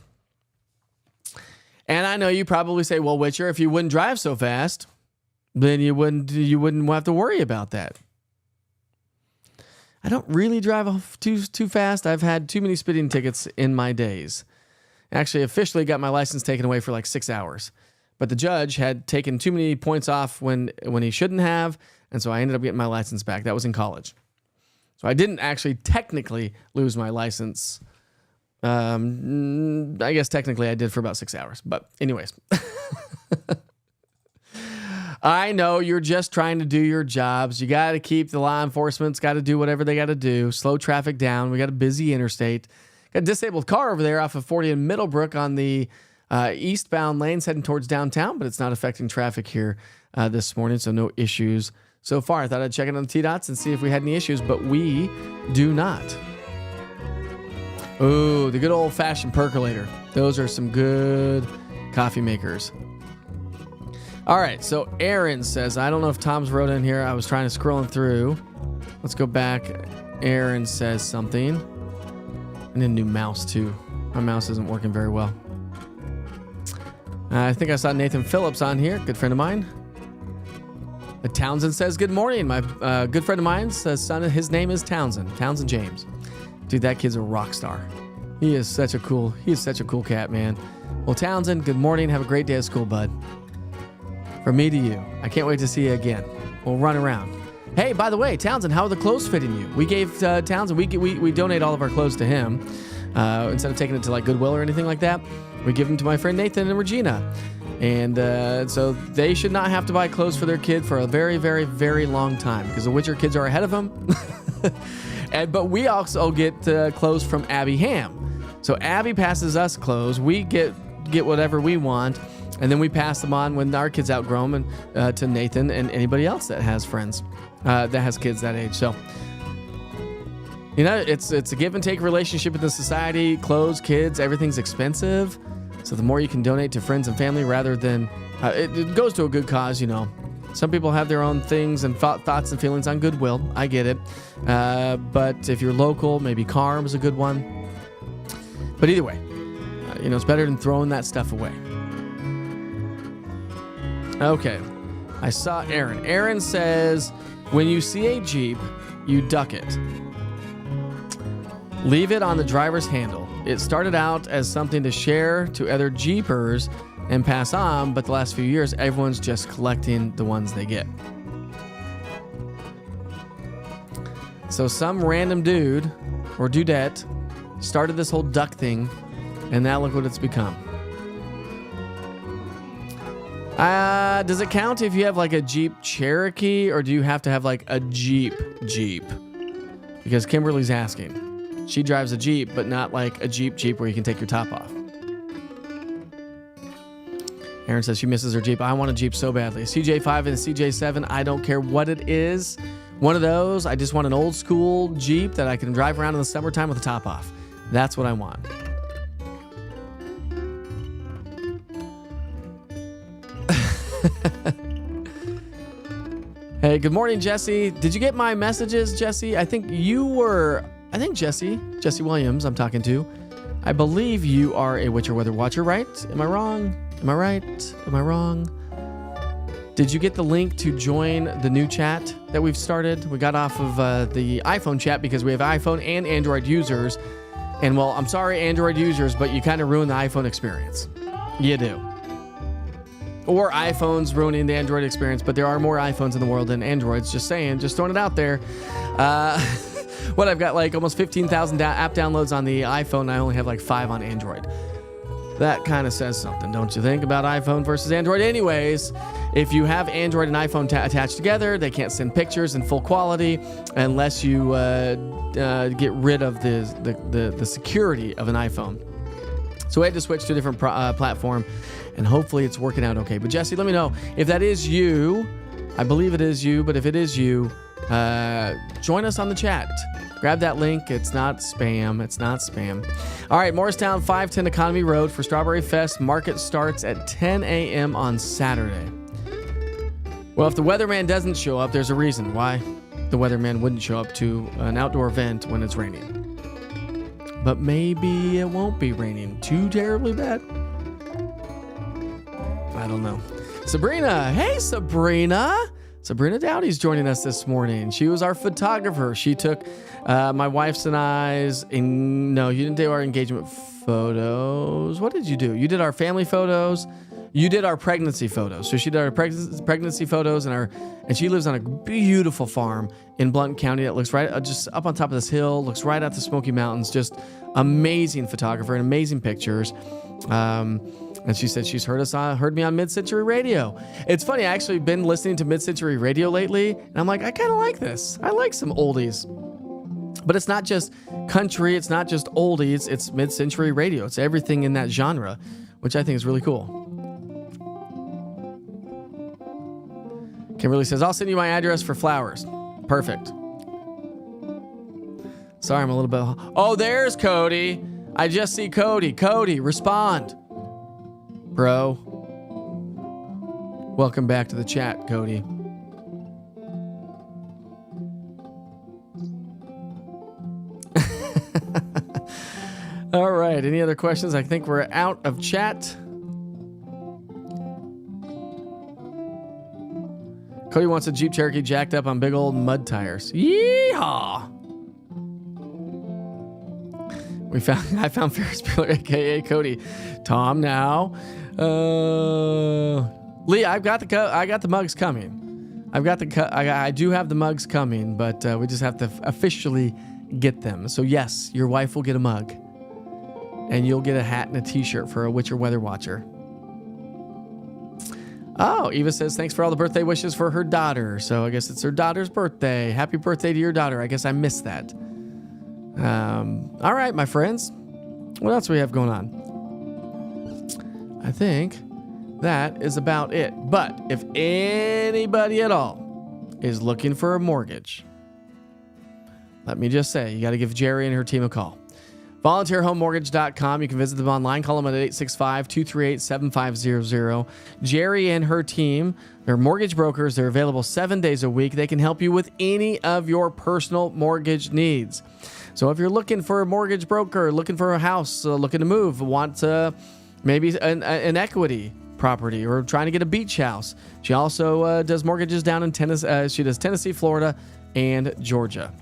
And I know you probably say, well, Witcher, if you wouldn't drive so fast, then you wouldn't have to worry about that. I don't really drive too fast. I've had too many speeding tickets in my days. Actually, officially got my license taken away for like 6 hours. but the judge had taken too many points off when he shouldn't have, and so I ended up getting my license back. That was in college. So I didn't actually technically lose my license. I guess technically I did for about 6 hours. But anyways. I know you're just trying to do your jobs. You got to keep the law enforcement's got to do whatever they got to do. Slow traffic down. We got a busy interstate. Got a disabled car over there off of 40 in Middlebrook on the eastbound lanes heading towards downtown, but it's not affecting traffic here this morning, so no issues so far. I thought I'd check it on the T-Dots and see if we had any issues, but we do not. Ooh, the good old-fashioned percolator. Those are some good coffee makers. All right, so Aaron says, I don't know if Tom's wrote in here. I was trying to scrolling through. Let's go back. Aaron says something. I need a new mouse, too. My mouse isn't working very well. I think I saw Nathan Phillips on here. Good friend of mine. Townsend says, good morning. My good friend of mine says, son, his name is Townsend. Townsend James. Dude, that kid's a rock star. He is such a cool cat, man. Well, Townsend, good morning. Have a great day at school, bud. From me to you. I can't wait to see you again. We'll run around. Hey, by the way, Townsend, how are the clothes fitting you? We gave Townsend, we donate all of our clothes to him. Instead of taking it to like Goodwill or anything like that, we give them to my friend Nathan and Regina. And so they should not have to buy clothes for their kid for a very, very, very long time because the Witcher kids are ahead of them. But we also get clothes from Abby Ham. So Abby passes us clothes. We get whatever we want, and then we pass them on when our kids outgrow them and, to Nathan and anybody else that has friends that has kids that age. So, you know, it's a give and take relationship in the society. Clothes, kids, everything's expensive. So the more you can donate to friends and family rather than it goes to a good cause, you know. Some people have their own things and thoughts and feelings on Goodwill. I get it. But if you're local, maybe Carm is a good one. But either way, you know, it's better than throwing that stuff away. Okay. I saw Aaron. Aaron says, when you see a Jeep, you duck it. Leave it on the driver's handle. It started out as something to share to other Jeepers and pass on, but the last few years, everyone's just collecting the ones they get. So some random dude or dudette started this whole duck thing, and now look what it's become. Does it count if you have like a Jeep Cherokee, or do you have to have like a Jeep? Because Kimberly's asking. She drives a Jeep, but not like a Jeep where you can take your top off. Aaron says she misses her Jeep. I want a Jeep so badly. CJ5 and CJ7, I don't care what it is. One of those, I just want an old school Jeep that I can drive around in the summertime with the top off. That's what I want. Hey, good morning, Jesse. Did you get my messages, Jesse? I think Jesse Williams I'm talking to. I believe you are a Witcher Weather Watcher, right? Am I wrong? Am I right? Am I wrong? Did you get the link to join the new chat that we've started? We got off of the iPhone chat because we have iPhone and Android users. And well, I'm sorry, Android users, but you kind of ruin the iPhone experience. You do. Or iPhones ruining the Android experience, but there are more iPhones in the world than Androids. Just saying, just throwing it out there. I've got like almost 15,000 app downloads on the iPhone, and I only have like 5 on Android. That kind of says something, don't you think, about iPhone versus Android? Anyways, if you have Android and iPhone attached together, they can't send pictures in full quality unless you get rid of the security of an iPhone. So we had to switch to a different platform, and hopefully it's working out okay. But Jesse, let me know if that is you. I believe it is you, but if it is you, join us on the chat. Grab that link. It's not spam. It's not spam. All right, Morristown 510 Economy Road for Strawberry Fest. Market starts at 10 a.m. on Saturday. Well, if the weatherman doesn't show up, there's a reason why the weatherman wouldn't show up to an outdoor event when it's raining. But maybe it won't be raining too terribly bad. I don't know. Sabrina. Hey, Sabrina. Sabrina Dowdy's joining us this morning. She was our photographer. She took my wife's and I's. No, you didn't do our engagement photos. What did you do? You did our family photos. you did our pregnancy photos. So she did our pregnancy photos, and she lives on a beautiful farm in Blount County that looks right just up on top of this hill, looks right at the Smoky Mountains. Just amazing photographer and amazing pictures. And she said she's heard me on Mid-Century Radio. It's funny, I actually been listening to Mid-Century Radio lately, and I'm like, I kind of like this. I like some oldies. But it's not just country, it's not just oldies, it's Mid-Century Radio. It's everything in that genre, which I think is really cool. Kimberly says, I'll send you my address for flowers. Perfect. Sorry, I'm a little bit... Oh, there's Cody. I just see Cody. Cody, respond. Bro. Welcome back to the chat, Cody. All right. Any other questions? I think we're out of chat. Cody wants a Jeep Cherokee jacked up on big old mud tires. Yeehaw! I found Ferris Bueller, aka Cody. Tom now. Lee, I got the mugs coming. I do have the mugs coming, but we just have to officially get them. So yes, your wife will get a mug, and you'll get a hat and a T-shirt for a Witcher Weather Watcher. Oh, Eva says thanks for all the birthday wishes for her daughter. So I guess it's her daughter's birthday. Happy birthday to your daughter. I guess I missed that. All right, my friends. What else do we have going on? I think that is about it. But if anybody at all is looking for a mortgage, let me just say, you got to give Jerry and her team a call. VolunteerHomeMortgage.com. You can visit them online. Call them at 865-238-7500. Jerry and her team, they're mortgage brokers. They're available 7 days a week. They can help you with any of your personal mortgage needs. So if you're looking for a mortgage broker, looking for a house, looking to move, want maybe an equity property, or trying to get a beach house, she also does mortgages down in Tennessee. She does Tennessee, Florida, and Georgia.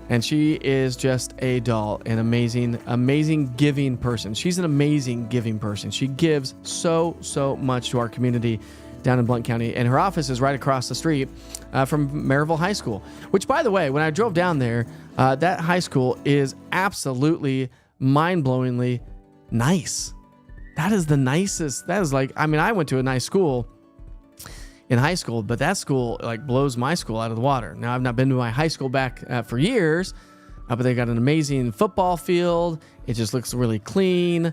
And she is just a doll, an amazing giving person. She's an amazing giving person. She gives so much to our community down in Blount County. And her office is right across the street from Maryville High School, which, by the way, when I drove down there, that high school is absolutely mind-blowingly nice. That is the nicest. That is like, I mean, I went to a nice school in high school, but that school like blows my school out of the water. Now, I've not been to my high school back for years, but they got an amazing football field. It just looks really clean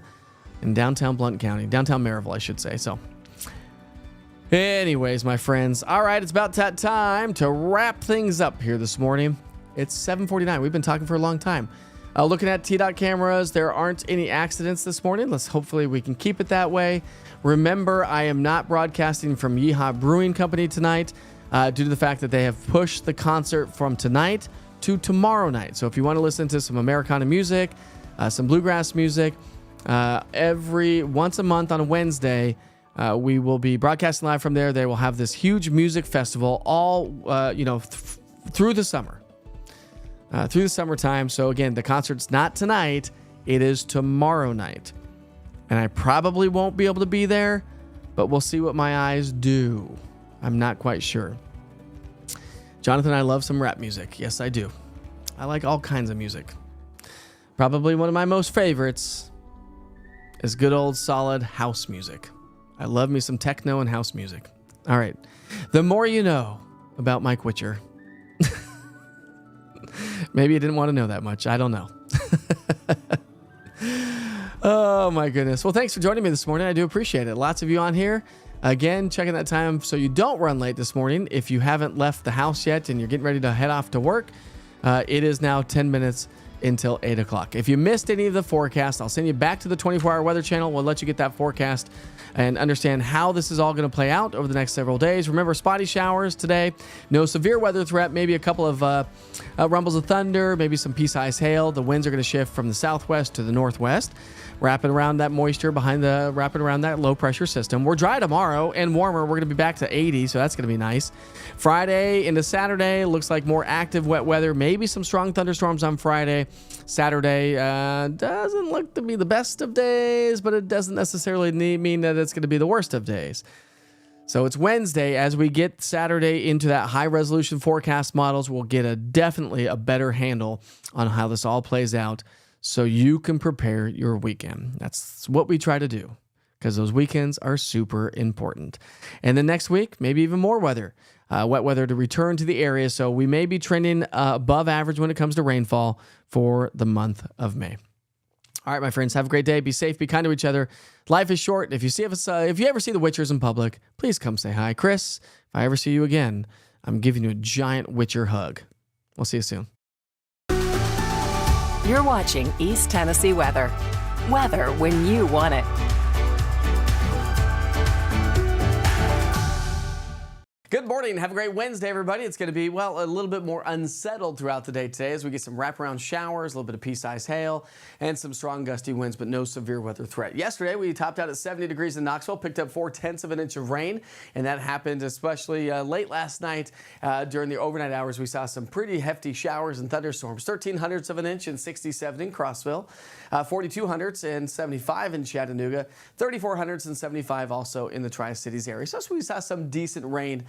in downtown Blount County, downtown Maryville, I should say. So anyways, my friends, all right, it's about that time to wrap things up here this morning. It's 7:49. We've been talking for a long time. Looking at T-Dot cameras, there aren't any accidents this morning. Hopefully we can keep it that way. Remember, I am not broadcasting from Yeehaw Brewing Company tonight due to the fact that they have pushed the concert from tonight to tomorrow night. So if you want to listen to some Americana music, some bluegrass music, once a month on a Wednesday, we will be broadcasting live from there. They will have this huge music festival all, through the summer. Through the summertime. So again, the concert's not tonight, it is tomorrow night. And I probably won't be able to be there, but we'll see what my eyes do. I'm not quite sure. Jonathan, I love some rap music. Yes, I do. I like all kinds of music. Probably one of my most favorites is good old solid house music. I love me some techno and house music. All right. The more you know about Mike Witcher. Maybe you didn't want to know that much. I don't know. Oh, my goodness. Well, thanks for joining me this morning. I do appreciate it. Lots of you on here. Again, checking that time so you don't run late this morning. If you haven't left the house yet and you're getting ready to head off to work, it is now 10 minutes until 8 o'clock. If you missed any of the forecast, I'll send you back to the 24-hour weather channel. We'll let you get that forecast and understand how this is all going to play out over the next several days. Remember, spotty showers today. No severe weather threat. Maybe a couple of rumbles of thunder, maybe some pea-sized hail. The winds are going to shift from the southwest to the northwest. wrapping around that moisture wrapping around that low pressure system. We're dry tomorrow and warmer. We're going to be back to 80, so that's going to be nice. Friday into Saturday looks like more active wet weather. Maybe some strong thunderstorms on Friday. Saturday doesn't look to be the best of days, but it doesn't necessarily mean that it's going to be the worst of days. So it's Wednesday. As we get Saturday into that high resolution forecast models, we'll get definitely a better handle on how this all plays out so you can prepare your weekend. That's what we try to do because those weekends are super important. And then next week, maybe even more weather, wet weather to return to the area. So we may be trending above average when it comes to rainfall for the month of May. All right, my friends, have a great day. Be safe, be kind to each other. Life is short. If you ever see the Witchers in public, please come say hi. Chris, if I ever see you again, I'm giving you a giant Witcher hug. We'll see you soon. You're watching East Tennessee Weather. Weather when you want it. Good morning. Have a great Wednesday, everybody. It's going to be, a little bit more unsettled throughout the day today as we get some wraparound showers, a little bit of pea-sized hail, and some strong gusty winds, but no severe weather threat. Yesterday, we topped out at 70 degrees in Knoxville, picked up 0.4 of an inch of rain, and that happened especially late last night. During the overnight hours, we saw some pretty hefty showers and thunderstorms. 0.13 of an inch and 67 in Crossville, 42 hundredths and 75 in Chattanooga, 34 hundredths and 75 also in the Tri-Cities area. So we saw some decent rain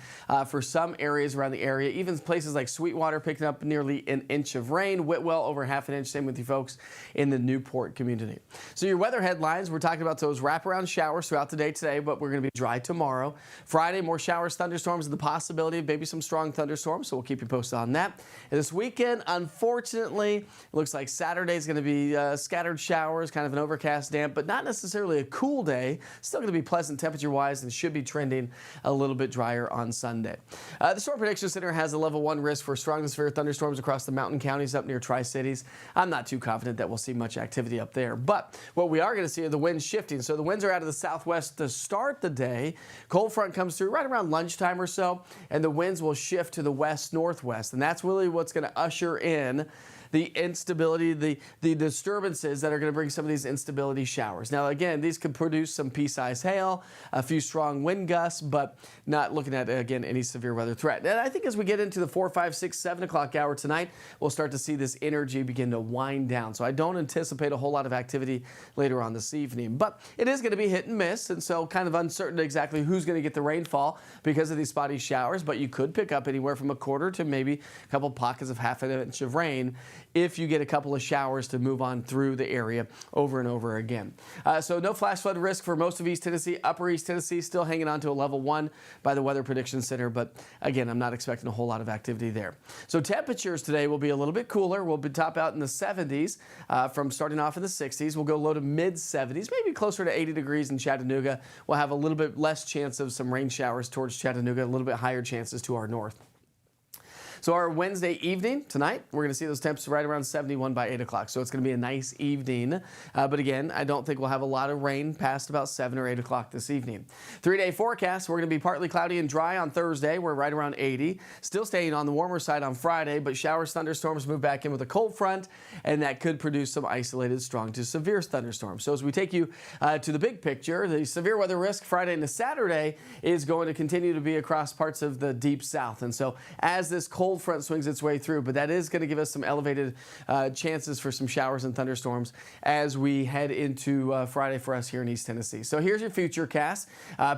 for some areas around the area. Even places like Sweetwater picking up nearly an inch of rain. Whitwell over half an inch. Same with you folks in the Newport community. So your weather headlines, we're talking about those wraparound showers throughout the day today, but we're going to be dry tomorrow. Friday, more showers, thunderstorms, and the possibility of maybe some strong thunderstorms. So we'll keep you posted on that. And this weekend, unfortunately, it looks like Saturday is going to be scattered showers, kind of an overcast, damp, but not necessarily a cool day. Still going to be pleasant temperature-wise and should be trending a little bit drier on Sunday. The Storm Prediction Center has a level 1 risk for strong to severe thunderstorms across the mountain counties up near Tri-Cities. I'm not too confident that we'll see much activity up there, but what we are going to see are the winds shifting. So the winds are out of the southwest to start the day. Cold front comes through right around lunchtime or so, and the winds will shift to the west-northwest, and that's really what's going to usher in the instability, the disturbances that are going to bring some of these instability showers. Now, again, these could produce some pea-sized hail, a few strong wind gusts, but not looking at, again, any severe weather threat. And I think as we get into the 4, 5, 6, 7 o'clock hour tonight, we'll start to see this energy begin to wind down. So I don't anticipate a whole lot of activity later on this evening, but it is going to be hit and miss, and so kind of uncertain exactly who's going to get the rainfall because of these spotty showers, but you could pick up anywhere from a quarter to maybe a couple pockets of half an inch of rain if you get a couple of showers to move on through the area over and over again. So no flash flood risk for most of East Tennessee. Upper East Tennessee still hanging on to a level 1 by the Weather Prediction Center, but again, I'm not expecting a whole lot of activity there. So temperatures today will be a little bit cooler. We'll be top out in the 70s from starting off in the 60s. We'll go low to mid 70s, maybe closer to 80 degrees in Chattanooga. We'll have a little bit less chance of some rain showers towards Chattanooga, a little bit higher chances to our north. So our Wednesday evening, tonight, we're going to see those temps right around 71 by 8 o'clock. So it's going to be a nice evening. But again, I don't think we'll have a lot of rain past about 7 or 8 o'clock this evening. 3-day forecast, we're going to be partly cloudy and dry on Thursday. We're right around 80. Still staying on the warmer side on Friday, but showers, thunderstorms move back in with a cold front, and that could produce some isolated strong to severe thunderstorms. So as we take you to the big picture, the severe weather risk Friday into Saturday is going to continue to be across parts of the deep south. And so as this cold front swings its way through, but that is going to give us some elevated chances for some showers and thunderstorms as we head into Friday for us here in East Tennessee. So here's your future cast.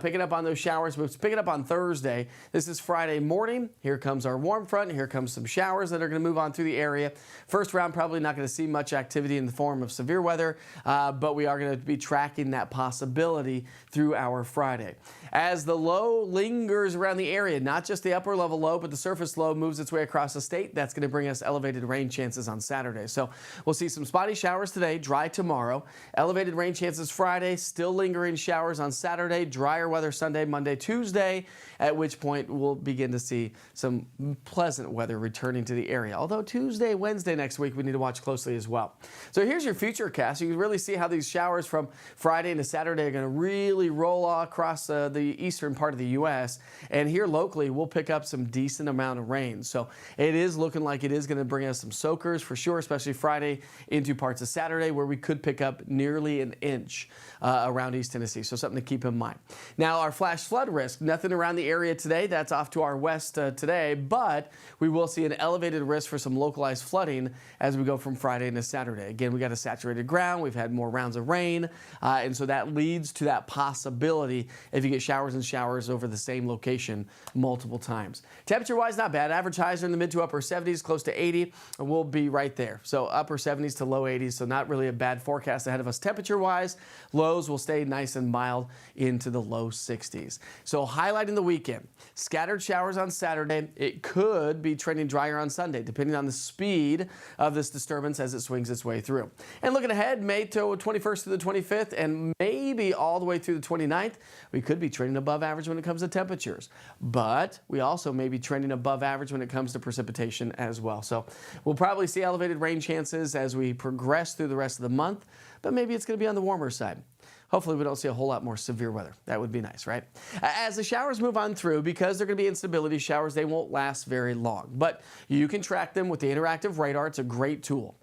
Picking up on those showers, but picking up on Thursday. This is Friday morning. Here comes our warm front. Here comes some showers that are going to move on through the area. First round, probably not going to see much activity in the form of severe weather, but we are going to be tracking that possibility through our Friday. As the low lingers around the area, not just the upper level low, but the surface low moves its way across the state, that's going to bring us elevated rain chances on Saturday. So we'll see some spotty showers today, dry tomorrow. Elevated rain chances Friday, still lingering showers on Saturday, drier weather Sunday, Monday, Tuesday, at which point we'll begin to see some pleasant weather returning to the area. Although Tuesday, Wednesday next week, we need to watch closely as well. So here's your future cast. You can really see how these showers from Friday into Saturday are going to really roll across the the eastern part of the U.S. And here locally, we'll pick up some decent amount of rain. So it is looking like it is going to bring us some soakers for sure, especially Friday into parts of Saturday, where we could pick up nearly an inch around East Tennessee. So something to keep in mind. Now, our flash flood risk, nothing around the area today. That's off to our west today, but we will see an elevated risk for some localized flooding as we go from Friday into Saturday. Again, we got a saturated ground. We've had more rounds of rain, and so that leads to that possibility if you get showers and showers over the same location multiple times. Temperature-wise, not bad. Average highs are in the mid to upper 70s, close to 80, and we'll be right there. So upper 70s to low 80s, so not really a bad forecast ahead of us temperature-wise. Lows will stay nice and mild into the low 60s. So highlighting the weekend, scattered showers on Saturday. It could be trending drier on Sunday, depending on the speed of this disturbance as it swings its way through. And looking ahead, May to 21st to the 25th, and maybe all the way through the 29th, we could be trending above average when it comes to temperatures. But we also may be trending above average when it comes to precipitation as well. So we'll probably see elevated rain chances as we progress through the rest of the month, but maybe it's going to be on the warmer side. Hopefully we don't see a whole lot more severe weather. That would be nice, right? As the showers move on through, because they're going to be instability showers, they won't last very long. But you can track them with the interactive radar. It's a great tool.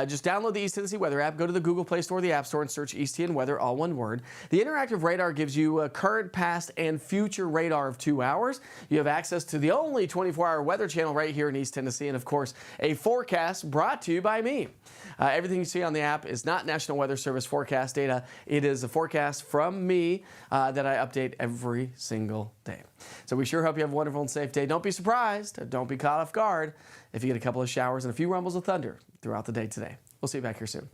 Just download the East Tennessee Weather app, go to the Google Play Store or the App Store and search East TN Weather, all one word. The interactive radar gives you a current, past, and future radar of 2 hours. You have access to the only 24-hour weather channel right here in East Tennessee, and of course, a forecast brought to you by me. Everything you see on the app is not National Weather Service forecast data. It is a forecast from me that I update every single day. So we sure hope you have a wonderful and safe day. Don't be surprised. Don't be caught off guard if you get a couple of showers and a few rumbles of thunder throughout the day today. We'll see you back here soon.